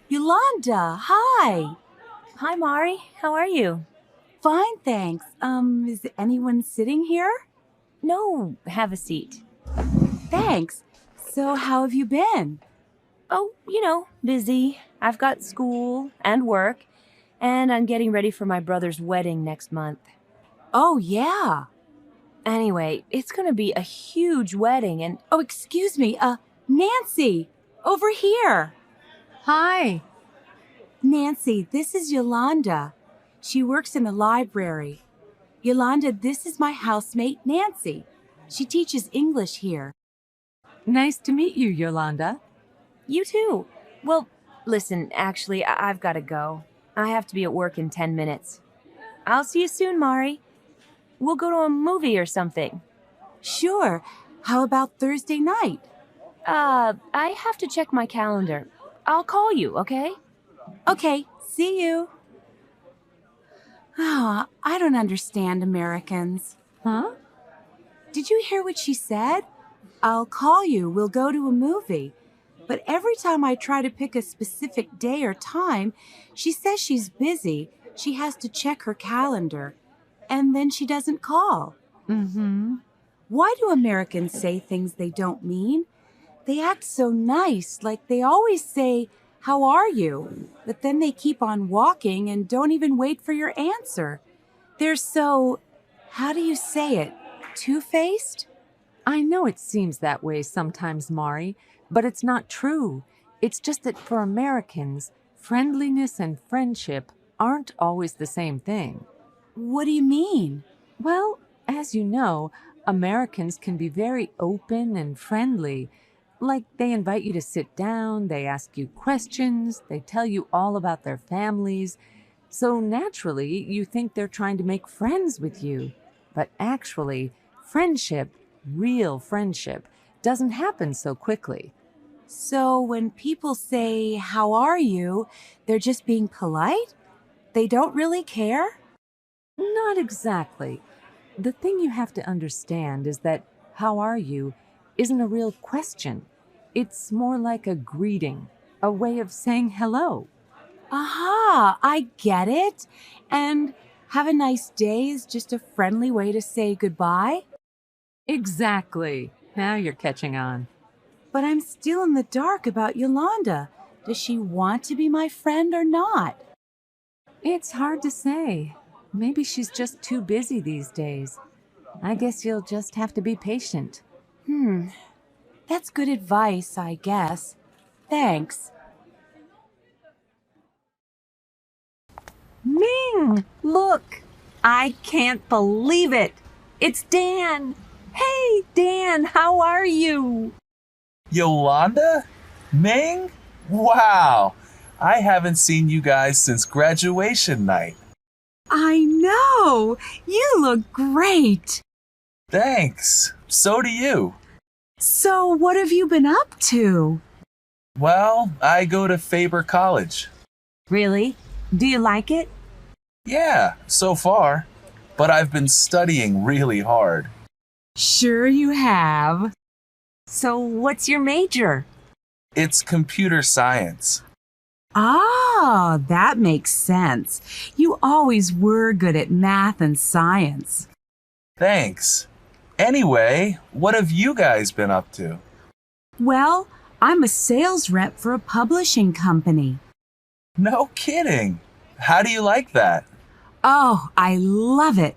Yolanda, hi. Hi, Mari. How are you? Fine, thanks. Is anyone sitting here? No, have a seat. Thanks. So, how have you been? Oh, busy. I've got school and work, and I'm getting ready for my brother's wedding next month. Oh, yeah. Anyway, it's gonna be a huge wedding, and Oh, excuse me. Nancy, over here. Hi. Nancy, this is Yolanda. She works in the library. Yolanda, this is my housemate, Nancy. She teaches English here. Nice to meet you, Yolanda. you too. Well, listen, actually, I've gotta go. I have to be at work in 10 minutes. I'll see you soon, Mari. We'll go to a movie or something. Sure. How about Thursday night? I have to check my calendar. I'll call you, okay? Okay, see you. Ah, I don't understand Americans. Huh? Did you hear what she said? I'll call you, we'll go to a movie. But every time I try to pick a specific day or time, she says she's busy. She has to check her calendar. And then she doesn't call. Mm-hmm. Why do Americans say things they don't mean? They act so nice, like they always say, "How are you?" But then they keep on walking and don't even wait for your answer. They're so, how do you say it, two-faced? I know it seems that way sometimes, Mari, but it's not true. It's just that for Americans, friendliness and friendship aren't always the same thing. What do you mean? Well, as you know, Americans can be very open and friendly. Like they invite you to sit down, they ask you questions, they tell you all about their families. So naturally, you think they're trying to make friends with you. But actually, friendship, real friendship, doesn't happen so quickly. So when people say, "How are you?" they're just being polite? They don't really care? Not exactly. The thing you have to understand is that how are you isn't a real question. It's more like a greeting, a way of saying hello. Aha, I get it. And have a nice day is just a friendly way to say goodbye? Exactly. Now you're catching on. But I'm still in the dark about Yolanda. Does she want to be my friend or not? It's hard to say. Maybe she's just too busy these days. I guess you'll just have to be patient. That's good advice, I guess. Thanks. Ming, look! I can't believe it! It's Dan! Hey, Dan, how are you? Yolanda? Ming? Wow! I haven't seen you guys since graduation night. I know! You look great! Thanks. So do you. So, what have you been up to? Well, I go to Faber College. Really? Do you like it? Yeah, so far. But I've been studying really hard. Sure, you have. So, what's your major? It's computer science. Ah, that makes sense. You always were good at math and science. Thanks. Anyway, what have you guys been up to? Well, I'm a sales rep for a publishing company. No kidding. How do you like that? Oh, I love it.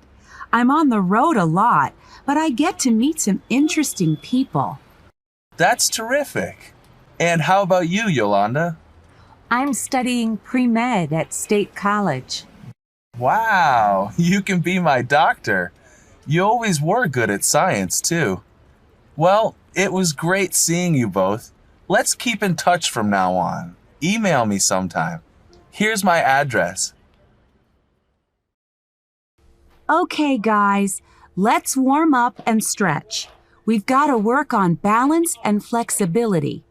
I'm on the road a lot, but I get to meet some interesting people. That's terrific. And how about you, Yolanda? I'm studying pre-med at State College. Wow, you can be my doctor. You always were good at science, too. Well, it was great seeing you both. Let's keep in touch from now on. Email me sometime. Here's my address. Okay, guys, let's warm up and stretch. We've got to work on balance and flexibility.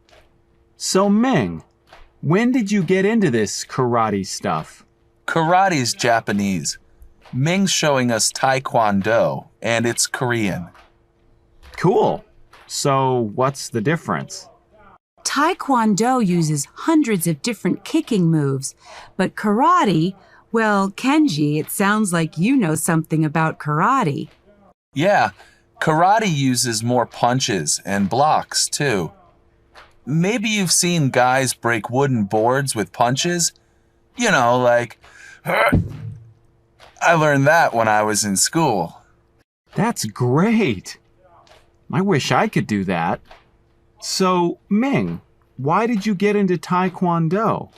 So, Ming, when did you get into this karate stuff? Karate's Japanese. Ming's showing us Taekwondo, and it's Korean. Cool. So, what's the difference? Taekwondo uses hundreds of different kicking moves, but karate, well, Kenji, it sounds like you know something about karate. Yeah, karate uses more punches and blocks, too. Maybe you've seen guys break wooden boards with punches? You know, like, I learned that when I was in school. That's great. I wish I could do that. So, Ming, why did you get into Taekwondo?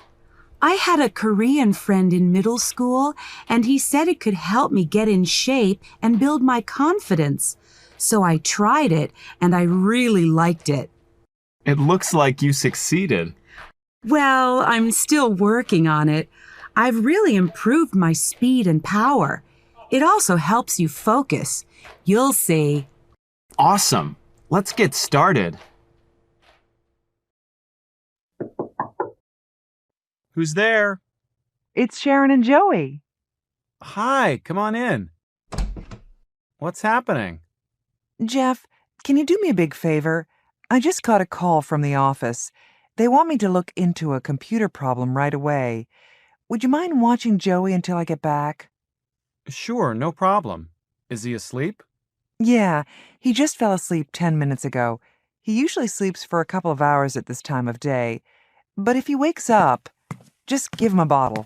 I had a Korean friend in middle school, and he said it could help me get in shape and build my confidence. So I tried it, and I really liked it. It looks like you succeeded. Well, I'm still working on it. I've really improved my speed and power. It also helps you focus. You'll see. Awesome. Let's get started. Who's there? It's Sharon and Joey. Hi, come on in. What's happening? Jeff, can you do me a big favor? I just got a call from the office. They want me to look into a computer problem right away. Would you mind watching Joey until I get back? Sure, no problem. Is he asleep? Yeah, he just fell asleep 10 minutes ago. He usually sleeps for a couple of hours at this time of day. But if he wakes up, just give him a bottle.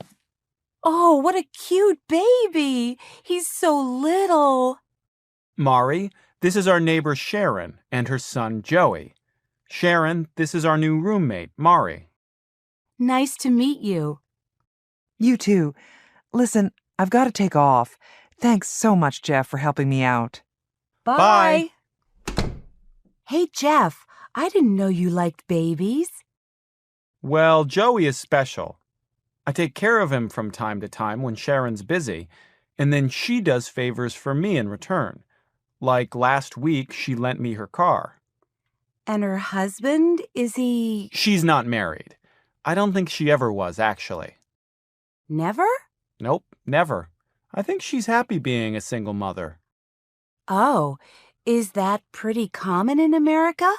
Oh, what a cute baby! He's so little. Mari, this is our neighbor Sharon and her son Joey. Sharon, this is our new roommate, Mari. Nice to meet you. You too. Listen, I've got to take off. Thanks so much, Jeff, for helping me out. Bye. Hey, Jeff, I didn't know you liked babies. Well, Joey is special. I take care of him from time to time when Sharon's busy, and then she does favors for me in return. Like last week, she lent me her car. And her husband, is he... She's not married. I don't think she ever was, actually. Never? Nope, never. I think she's happy being a single mother. Oh, is that pretty common in America?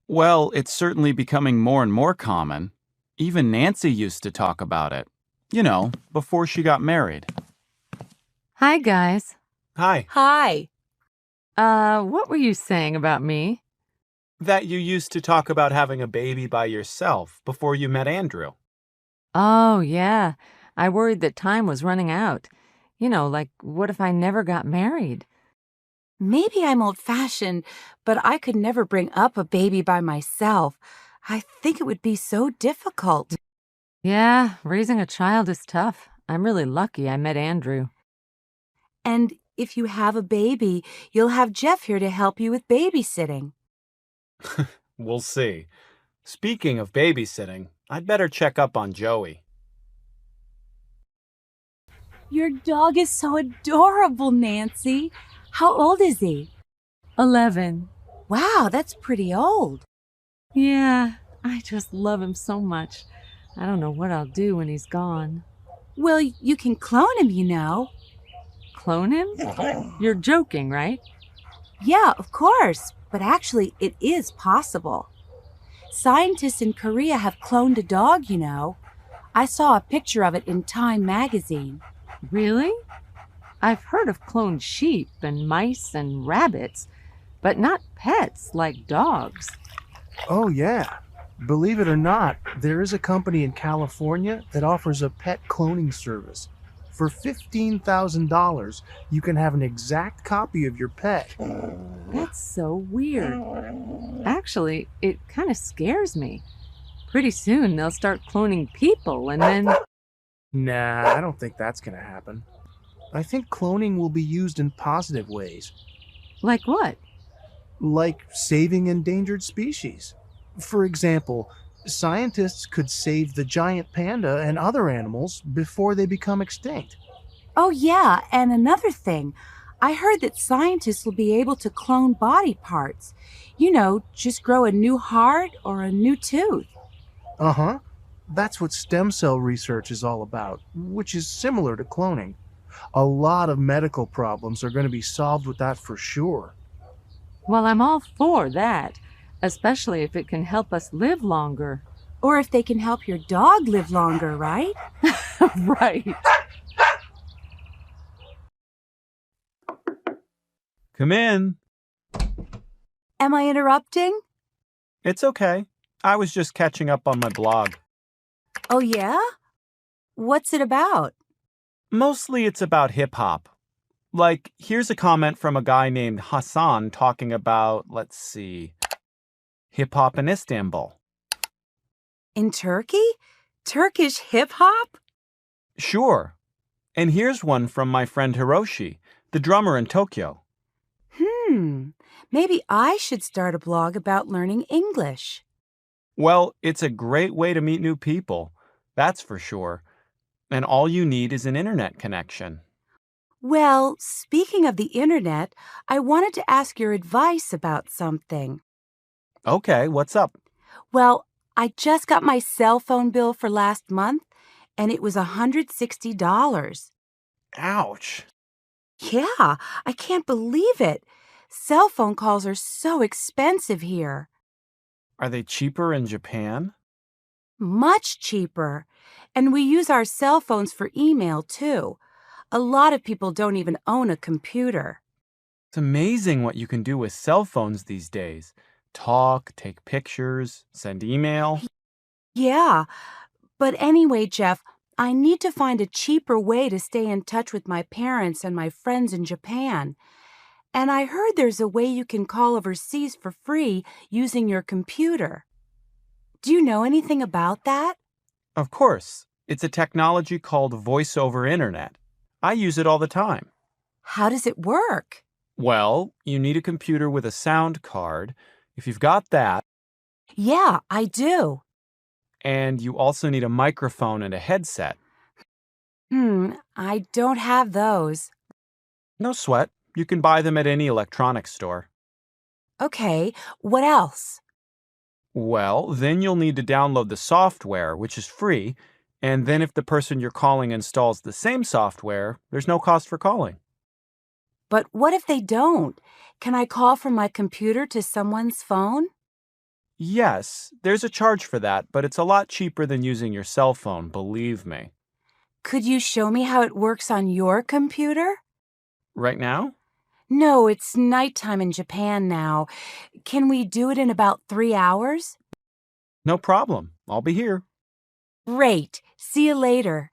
Well, it's certainly becoming more and more common. Even Nancy used to talk about it. You know, before she got married. Hi, guys. Hi. Hi. What were you saying about me? That you used to talk about having a baby by yourself before you met Andrew. Oh, yeah. I worried that time was running out. You know, like, what if I never got married? Maybe I'm old-fashioned, but I could never bring up a baby by myself. I think it would be so difficult. Yeah, raising a child is tough. I'm really lucky I met Andrew. And if you have a baby, you'll have Jeff here to help you with babysitting. We'll see. Speaking of babysitting, I'd better check up on Joey. Your dog is so adorable, Nancy. How old is he? 11. Wow, that's pretty old. Yeah, I just love him so much. I don't know what I'll do when he's gone. Well, you can clone him, you know. Clone him? You're joking, right? Yeah, of course. But actually, it is possible. Scientists in Korea have cloned a dog, you know. I saw a picture of it in Time magazine. Really? I've heard of cloned sheep and mice and rabbits, but not pets like dogs. Oh, yeah. Believe it or not, there is a company in California that offers a pet cloning service. For $15,000, you can have an exact copy of your pet. That's so weird. Actually, it kind of scares me. Pretty soon they'll start cloning people and then... Nah, I don't think that's going to happen. I think cloning will be used in positive ways, Like what? like saving endangered species. For example, scientists could save the giant panda and other animals before they become extinct. Oh, yeah, and another thing. I heard that scientists will be able to clone body parts. You know, just grow a new heart or a new tooth. Uh-huh. That's what stem cell research is all about, which is similar to cloning. A lot of medical problems are going to be solved with that for sure. Well, I'm all for that, especially if it can help us live longer. Or if they can help your dog live longer, right? Right. Come in. Am I interrupting? It's okay. I was just catching up on my blog. Oh, yeah? What's it about? Mostly it's about hip hop. Like, here's a comment from a guy named Hassan talking about, let's see, hip hop in Istanbul. In Turkey? Turkish hip-hop? Sure. And here's one from my friend Hiroshi, the drummer in Tokyo. Maybe I should start a blog about learning English. Well, it's a great way to meet new people, that's for sure. And all you need is an internet connection. Well, speaking of the internet, I wanted to ask your advice about something. Okay, what's up? Well, I just got my cell phone bill for last month, and it was $160. Ouch. Yeah, I can't believe it. Cell phone calls are so expensive here. Are they cheaper in Japan? Much cheaper. And we use our cell phones for email, too. A lot of people don't even own a computer. It's amazing what you can do with cell phones these days. Talk, take pictures, send email. Yeah. But anyway, Jeff, I need to find a cheaper way to stay in touch with my parents and my friends in Japan. And I heard there's a way you can call overseas for free using your computer. Do you know anything about that? Of course. It's a technology called Voice over Internet. I use it all the time. How does it work? Well, you need a computer with a sound card. If you've got that, Yeah, I do. and you also need a microphone and a headset. I don't have those. No sweat. You can buy them at any electronics store. Okay, what else? Well, then you'll need to download the software, which is free, and then if the person you're calling installs the same software, there's no cost for calling. But what if they don't? Can I call from my computer to someone's phone? Yes, there's a charge for that, but it's a lot cheaper than using your cell phone, believe me. Could you show me how it works on your computer? Right now? No, it's nighttime in Japan now. Can we do it in about 3 hours? No problem. I'll be here. Great. See you later.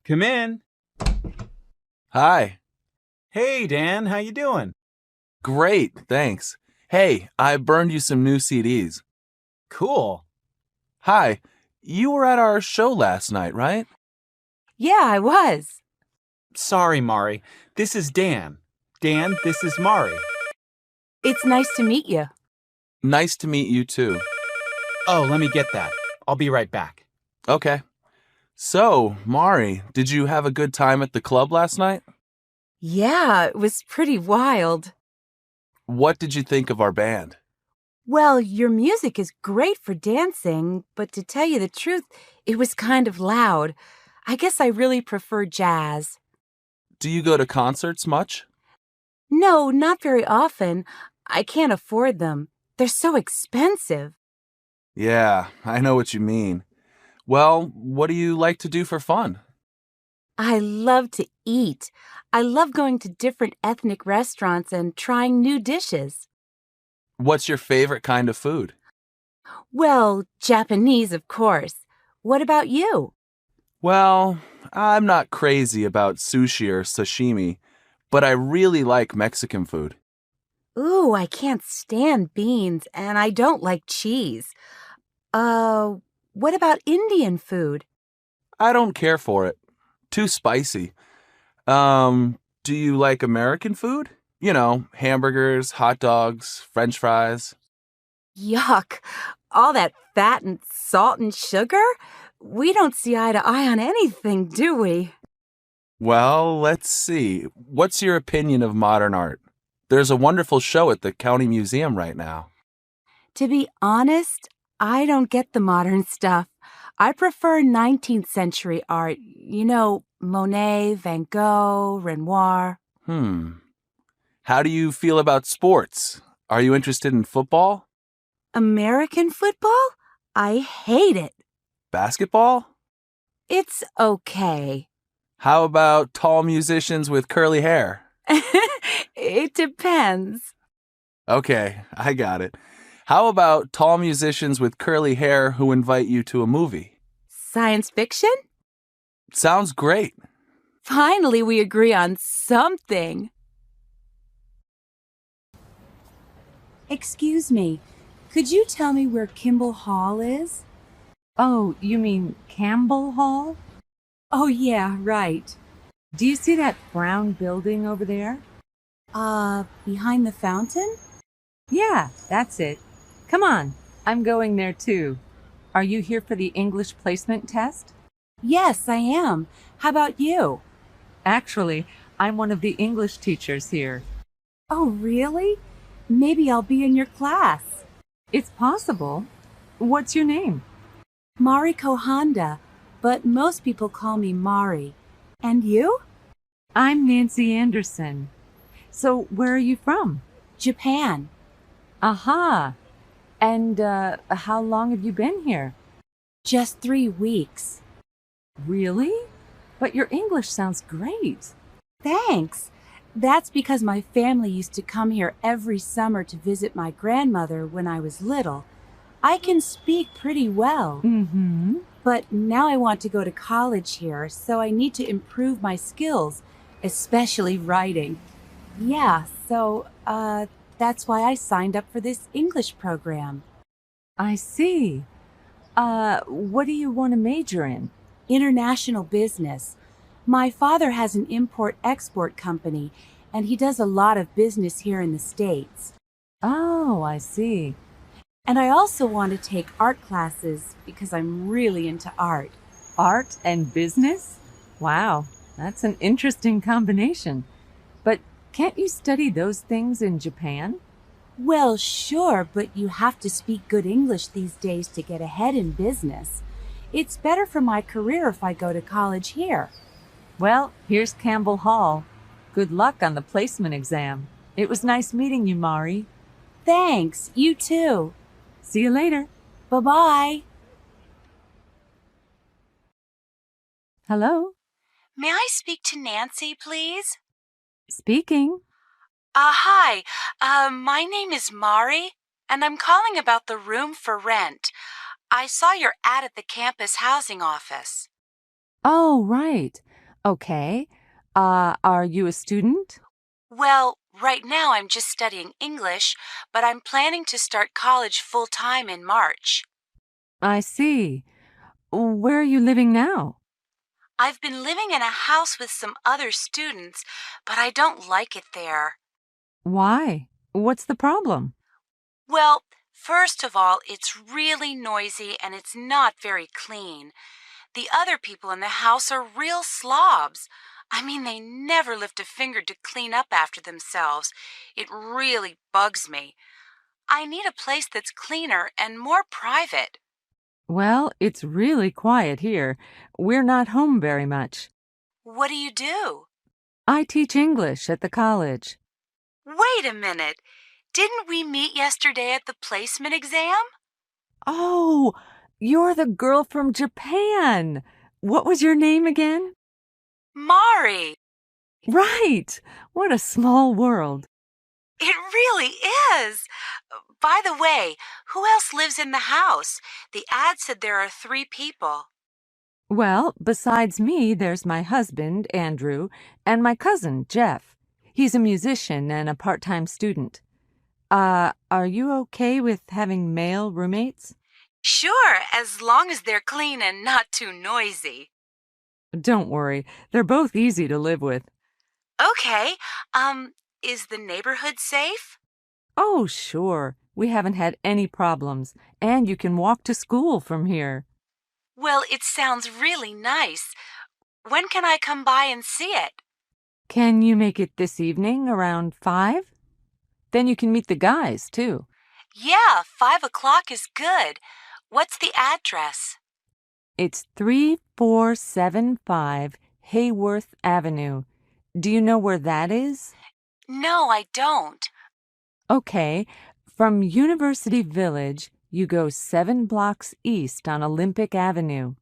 Come in. Hi. Hey, Dan, how you doing? Great, thanks. Hey, I burned you some new CDs. Cool. Hi, you were at our show last night, right? Yeah, I was. Sorry, Mari. This is Dan. Dan, this is Mari. It's nice to meet you. Nice to meet you too. Oh, let me get that. I'll be right back. Okay. So, Mari, did you have a good time at the club last night? Yeah, it was pretty wild. What did you think of our band? Well, your music is great for dancing, but to tell you the truth, it was kind of loud. I guess I really prefer jazz. Do you go to concerts much? No, not very often. I can't afford them. They're so expensive. Yeah, I know what you mean. Well, what do you like to do for fun? I love to eat. I love going to different ethnic restaurants and trying new dishes. What's your favorite kind of food? Well, Japanese, of course. What about you? Well, I'm not crazy about sushi or sashimi, but I really like Mexican food. Ooh, I can't stand beans, and I don't like cheese. What about Indian food? I don't care for it. Too spicy. Do you like American food? You know, hamburgers, hot dogs, French fries. Yuck. All that fat and salt and sugar? We don't see eye to eye on anything, do we? Well, let's see. What's your opinion of modern art? There's a wonderful show at the County Museum right now. To be honest, I don't get the modern stuff. I prefer 19th century art. You know, Monet, Van Gogh, Renoir. How do you feel about sports? Are you interested in football? American football? I hate it. Basketball? It's okay. How about tall musicians with curly hair? It depends. Okay, I got it. How about tall musicians with curly hair who invite you to a movie? Science fiction? Sounds great. Finally, we agree on something. Excuse me, could you tell me where Kimball Hall is? Oh, you mean Campbell Hall? Oh, yeah, right. Do you see that brown building over there? Behind the fountain? Yeah, that's it. Come on, I'm going there too. Are you here for the English placement test? Yes, I am. How about you? Actually, I'm one of the English teachers here. Oh, really? Maybe I'll be in your class. It's possible. What's your name? Mariko Honda, but most people call me Mari. And you? I'm Nancy Anderson. So, where are you from? Japan. Aha! And how long have you been here? Just 3 weeks. Really? But your English sounds great. Thanks. That's because my family used to come here every summer to visit my grandmother when I was little. I can speak pretty well. Mm-hmm. But now I want to go to college here, so I need to improve my skills, especially writing. Yeah, so, that's why I signed up for this English program. I see. What do you want to major in? International business. My father has an import-export company, and he does a lot of business here in the States. Oh, I see. And I also want to take art classes because I'm really into art. Art and business? Wow, that's an interesting combination. But can't you study those things in Japan? Well, sure, but you have to speak good English these days to get ahead in business. It's better for my career if I go to college here. Well, here's Campbell Hall. Good luck on the placement exam. It was nice meeting you, Mari. Thanks, you too. See you later. Bye-bye. Hello? May I speak to Nancy, please? Speaking. Hi. My name is Mari, and I'm calling about the room for rent. I saw your ad at the campus housing office. Oh, right. Okay. Are you a student? Well, right now I'm just studying English, but I'm planning to start college full-time in March. I see. Where are you living now? I've been living in a house with some other students, but I don't like it there. Why? What's the problem? Well, first of all, it's really noisy and it's not very clean. The other people in the house are real slobs. I mean, they never lift a finger to clean up after themselves. It really bugs me. I need a place that's cleaner and more private. Well, it's really quiet here. We're not home very much. What do you do? I teach English at the college. Wait a minute. Didn't we meet yesterday at the placement exam? Oh, you're the girl from Japan. What was your name again? Mari. Right. What a small world. It really is. By the way, who else lives in the house? The ad said there are 3 people. Well, besides me, there's my husband, Andrew, and my cousin, Jeff. He's a musician and a part-time student. Are you okay with having male roommates? Sure, as long as they're clean and not too noisy. Don't worry, they're both easy to live with. Okay, is the neighborhood safe? Oh, sure. We haven't had any problems, and you can walk to school from here. Well, it sounds really nice. When can I come by and see it? Can you make it this evening around 5? Then you can meet the guys, too. Yeah, 5 o'clock is good. What's the address? It's 3475 Hayworth Avenue. Do you know where that is? No, I don't. Okay, from University Village, you go 7 blocks east on Olympic Avenue.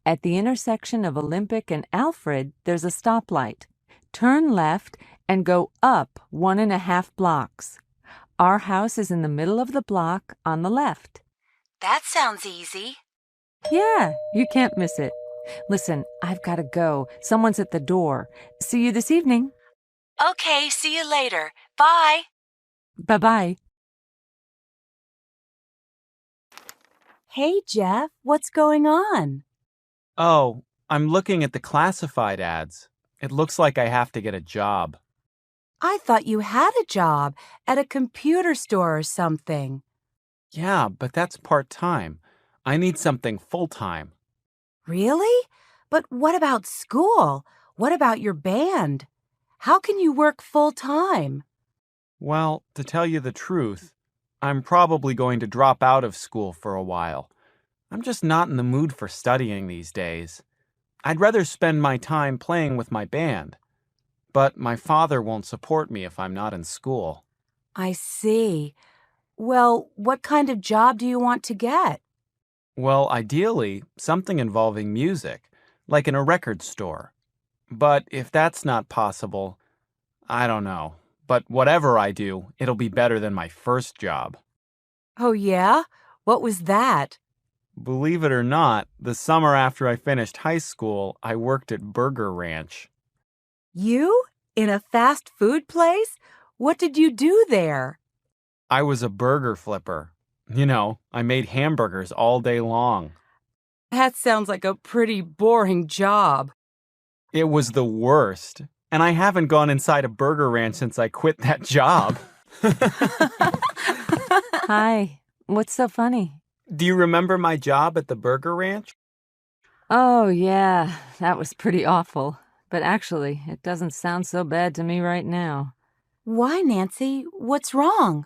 At the intersection of Olympic and Alfred, there's a stoplight. Turn left and go up 1.5 blocks. Our house is in the middle of the block on the left. That sounds easy. Yeah, you can't miss it. Listen, I've got to go. Someone's at the door. See you this evening. Okay, see you later. Bye. Bye-bye. Hey, Jeff, what's going on? Oh, I'm looking at the classified ads. It looks like I have to get a job. I thought you had a job at a computer store or something. Yeah, but that's part-time. I need something full-time. Really? But what about school? What about your band? How can you work full-time? Well, to tell you the truth, I'm probably going to drop out of school for a while. I'm just not in the mood for studying these days. I'd rather spend my time playing with my band. But my father won't support me if I'm not in school. I see. Well, what kind of job do you want to get? Well, ideally, something involving music, like in a record store. But if that's not possible, I don't know. But whatever I do, it'll be better than my first job. Oh, yeah? What was that? Believe it or not, the summer after I finished high school, I worked at Burger Ranch. You? In a fast food place? What did you do there? I was a burger flipper. You know, I made hamburgers all day long. That sounds like a pretty boring job. It was the worst. And I haven't gone inside a Burger Ranch since I quit that job. Hi. What's so funny? Do you remember my job at the Burger Ranch? Oh, yeah, that was pretty awful. But actually, it doesn't sound so bad to me right now. Why, Nancy? What's wrong?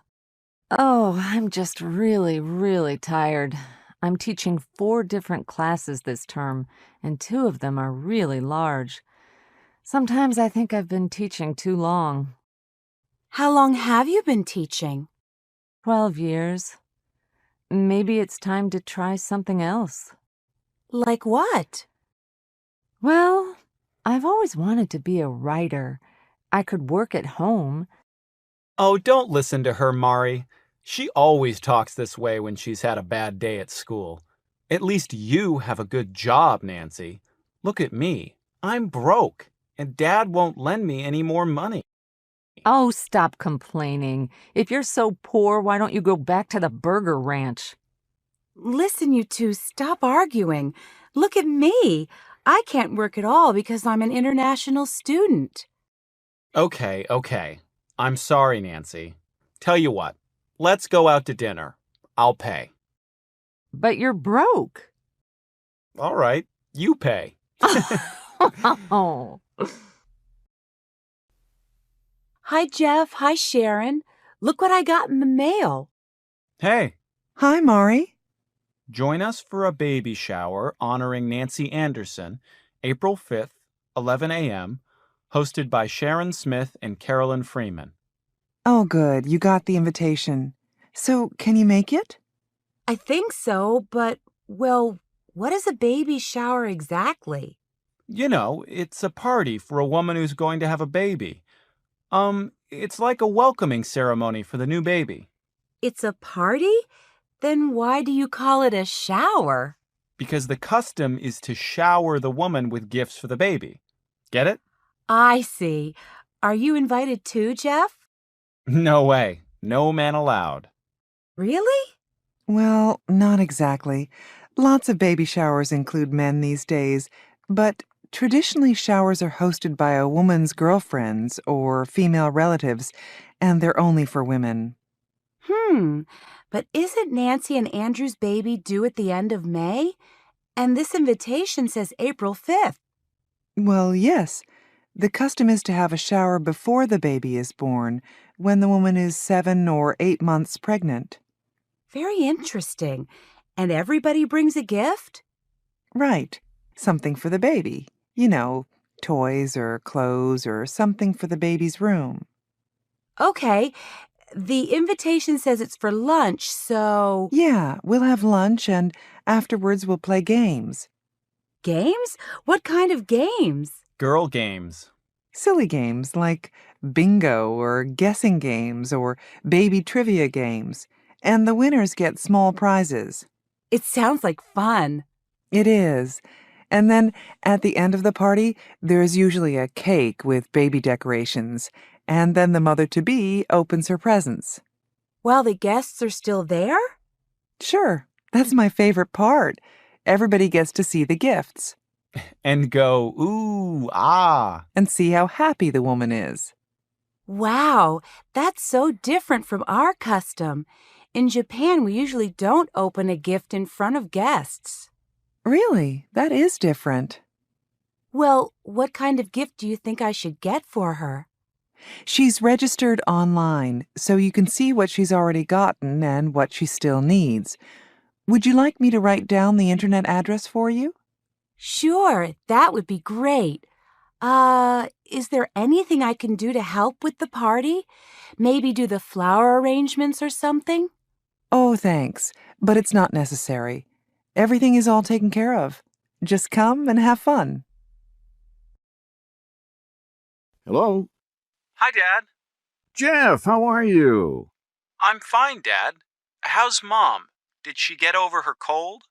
Oh, I'm just really tired. I'm teaching 4 different classes this term, and 2 of them are really large. Sometimes I think I've been teaching too long. How long have you been teaching? 12 years. Maybe it's time to try something else. Like what? Well, I've always wanted to be a writer. I could work at home. Oh, don't listen to her, Mari. She always talks this way when she's had a bad day at school. At least you have a good job, Nancy. Look at me. I'm broke, and Dad won't lend me any more money. Oh, stop complaining. If you're so poor, why don't you go back to the Burger Ranch? Listen, you two, stop arguing. Look at me. I can't work at all because I'm an international student. Okay. I'm sorry, Nancy. Tell you what, let's go out to dinner. I'll pay. But you're broke. All right, you pay. Oh. Hi, Jeff. Hi, Sharon. Look what I got in the mail. Hey, Hi, Mari. join us for a baby shower honoring Nancy Anderson, April 5th, 11 a.m., hosted by Sharon Smith and Carolyn Freeman. Oh, good. You got the invitation. So, can you make it? I think so, but, well, what is a baby shower exactly? You know, it's a party for a woman who's going to have a baby. It's like a welcoming ceremony for the new baby. It's a party? Then why do you call it a shower? Because the custom is to shower the woman with gifts for the baby. Get it? I see. Are you invited too, Jeff? No way. No man allowed. Really? Well, not exactly. Lots of baby showers include men these days, but traditionally showers are hosted by a woman's girlfriends or female relatives, and they're only for women. But isn't Nancy and Andrew's baby due at the end of May? And this invitation says April 5th. Well, yes. The custom is to have a shower before the baby is born, when the woman is 7 or 8 months pregnant. Very interesting. And everybody brings a gift? Right. Something for the baby. You know, toys or clothes or something for the baby's room. Okay, the invitation says it's for lunch, so. Yeah, we'll have lunch and afterwards we'll play games. Games? What kind of games? Girl games. Silly games like bingo or guessing games or baby trivia games. And the winners get small prizes. It sounds like fun. It is. And then at the end of the party, there's usually a cake with baby decorations. And then the mother-to-be opens her presents. While the guests are still there? Sure, that's my favorite part. Everybody gets to see the gifts And go, ooh, ah. and see how happy the woman is. Wow, that's so different from our custom. In Japan, we usually don't open a gift in front of guests. Really, that is different. Well, what kind of gift do you think I should get for her? She's registered online, so you can see what she's already gotten and what she still needs. Would you like me to write down the internet address for you? Sure, that would be great. Is there anything I can do to help with the party? Maybe do the flower arrangements or something? Oh, thanks, but it's not necessary. Everything is all taken care of. Just come and have fun. Hello? Hi, Dad. Jeff, how are you? I'm fine, Dad. How's Mom? Did she get over her cold?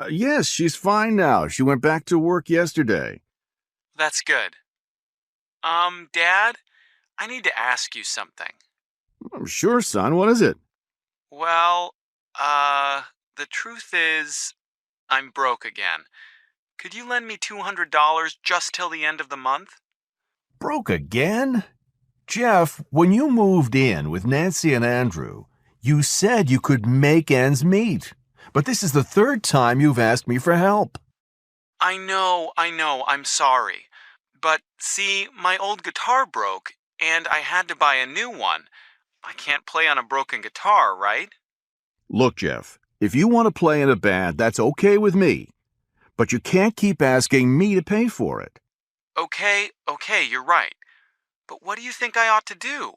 Yes, she's fine now. She went back to work yesterday. That's good. Dad, I need to ask you something. Sure, son. What is it? Well, the truth is, I'm broke again. Could you lend me $200 just till the end of the month? Broke again? Jeff, when you moved in with Nancy and Andrew, you said you could make ends meet. But this is the third time you've asked me for help. I know, I'm sorry. But see, my old guitar broke, and I had to buy a new one. I can't play on a broken guitar, right? Look, Jeff, if you want to play in a band, that's okay with me. But you can't keep asking me to pay for it. Okay, you're right. But what do you think I ought to do?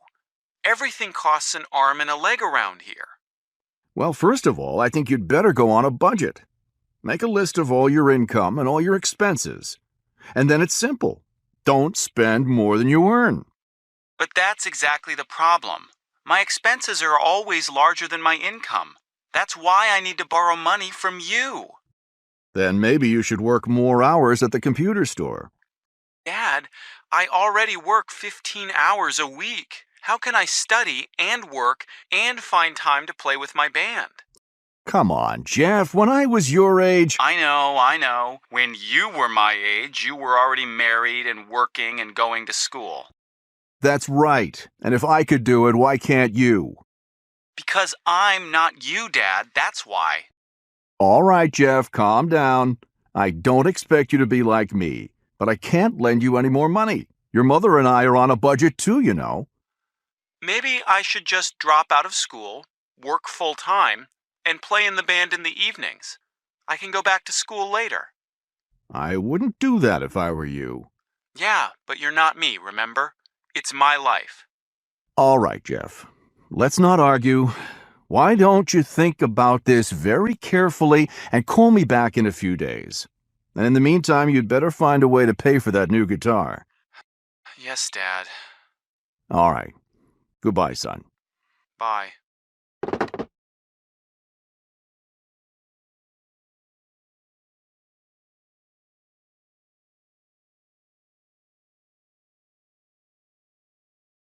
Everything costs an arm and a leg around here. Well, first of all, I think you'd better go on a budget. Make a list of all your income and all your expenses. And then it's simple. Don't spend more than you earn. But that's exactly the problem. My expenses are always larger than my income. That's why I need to borrow money from you. Then maybe you should work more hours at the computer store. Dad, I already work 15 hours a week. How can I study and work and find time to play with my band? Come on, Jeff, when I was your age... I know. When you were my age, you were already married and working and going to school. That's right. And if I could do it, why can't you? Because I'm not you, Dad, that's why. All right, Jeff, calm down. I don't expect you to be like me, but I can't lend you any more money. Your mother and I are on a budget too, you know. Maybe I should just drop out of school, work full-time, and play in the band in the evenings. I can go back to school later. I wouldn't do that if I were you. Yeah, but you're not me, remember? It's my life. All right, Jeff. Let's not argue. Why don't you think about this very carefully and call me back in a few days? And in the meantime, you'd better find a way to pay for that new guitar. Yes, Dad. All right. Goodbye, son. Bye.